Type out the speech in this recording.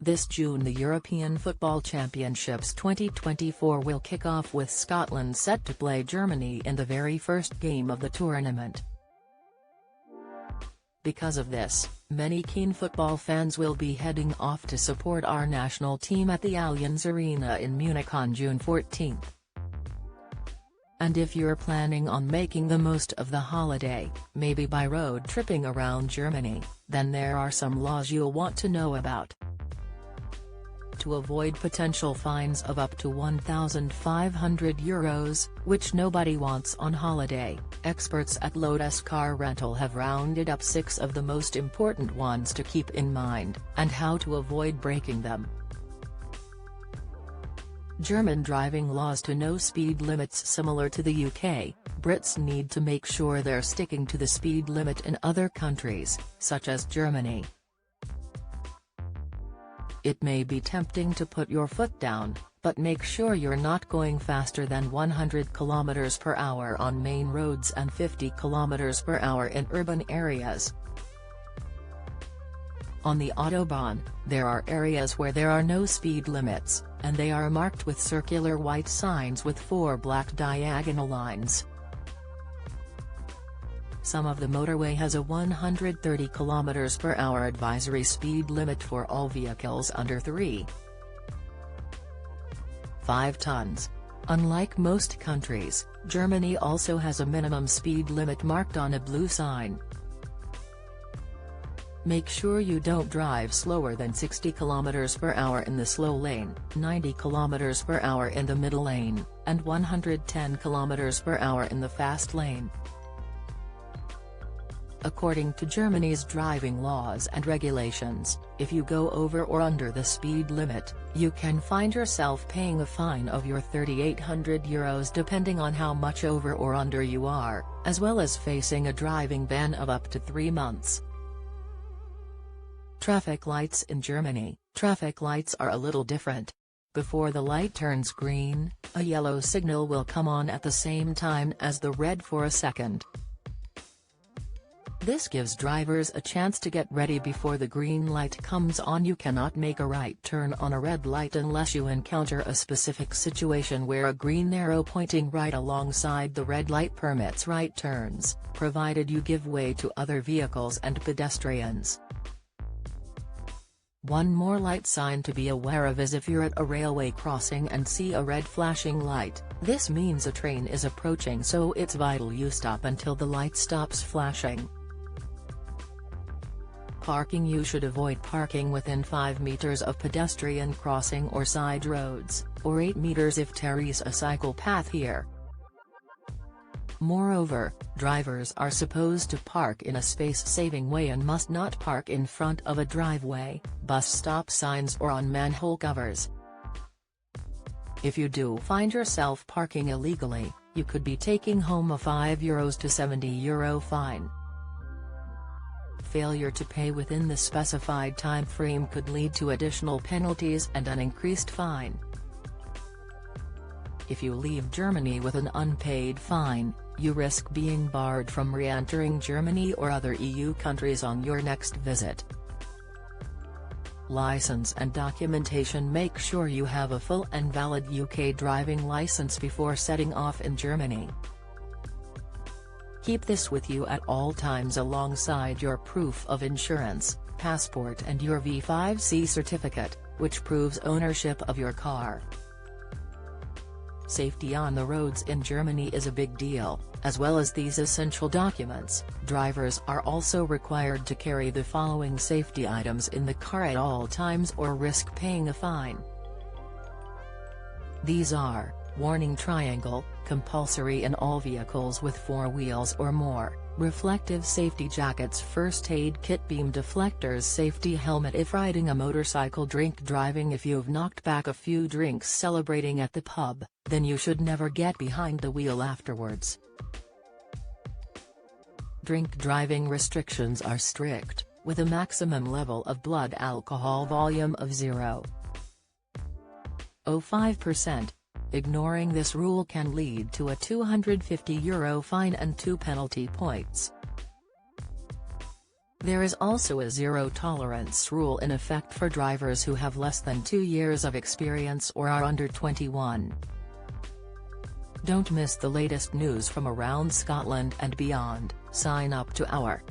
This June the European Football Championships 2024 will kick off with Scotland set to play Germany in the very first game of the tournament. Because of this, many keen football fans will be heading off to support our national team at the Allianz Arena in Munich on June 14. And if you're planning on making the most of the holiday, maybe by road tripping around Germany, then there are some laws you'll want to know about. To avoid potential fines of up to €1,500, which nobody wants on holiday, experts at Lotus Car Rental have rounded up 6 of the most important ones to keep in mind, and how to avoid breaking them. German driving laws to no speed limits. Similar to the UK, Brits need to make sure they're sticking to the speed limit in other countries, such as Germany. It may be tempting to put your foot down, but make sure you're not going faster than 100 km/h on main roads and 50 km/h in urban areas. On the Autobahn, there are areas where there are no speed limits, and they are marked with circular white signs with 4 black diagonal lines. Some of the motorway has a 130 km/h advisory speed limit for all vehicles under 3.5 tons. Unlike most countries, Germany also has a minimum speed limit marked on a blue sign. Make sure you don't drive slower than 60 km/h in the slow lane, 90 km/h in the middle lane, and 110 km/h in the fast lane. According to Germany's driving laws and regulations, if you go over or under the speed limit, you can find yourself paying a fine of €3,800 depending on how much over or under you are, as well as facing a driving ban of up to 3 months. Traffic lights in Germany. Traffic lights are a little different. Before the light turns green, a yellow signal will come on at the same time as the red for a second. This gives drivers a chance to get ready before the green light comes on. You cannot make a right turn on a red light unless you encounter a specific situation where a green arrow pointing right alongside the red light permits right turns, provided you give way to other vehicles and pedestrians. One more light sign to be aware of is if you're at a railway crossing and see a red flashing light. This means a train is approaching, so it's vital you stop until the light stops flashing. Parking. You should avoid parking within 5 meters of pedestrian crossing or side roads, or 8 meters if there is a cycle path here. Moreover, drivers are supposed to park in a space-saving way and must not park in front of a driveway, bus stop signs or on manhole covers. If you do find yourself parking illegally, you could be taking home a €5 to €70 fine. Failure to pay within the specified time frame could lead to additional penalties and an increased fine. If you leave Germany with an unpaid fine, you risk being barred from re-entering Germany or other EU countries on your next visit. License and documentation. Make sure you have a full and valid UK driving license before setting off in Germany. Keep this with you at all times alongside your proof of insurance, passport and your V5C certificate, which proves ownership of your car. Safety on the roads in Germany is a big deal. As well as these essential documents, drivers are also required to carry the following safety items in the car at all times or risk paying a fine. These are: warning triangle, compulsory in all vehicles with 4 wheels or more, reflective safety jackets, first aid kit, beam deflectors, safety helmet if riding a motorcycle, drink driving. If you've knocked back a few drinks celebrating at the pub, then you should never get behind the wheel afterwards. Drink driving restrictions are strict, with a maximum level of blood alcohol volume of 0.05%. Ignoring this rule can lead to a €250 fine and 2 penalty points. There is also a zero-tolerance rule in effect for drivers who have less than 2 years of experience or are under 21. Don't miss the latest news from around Scotland and beyond. Sign up to our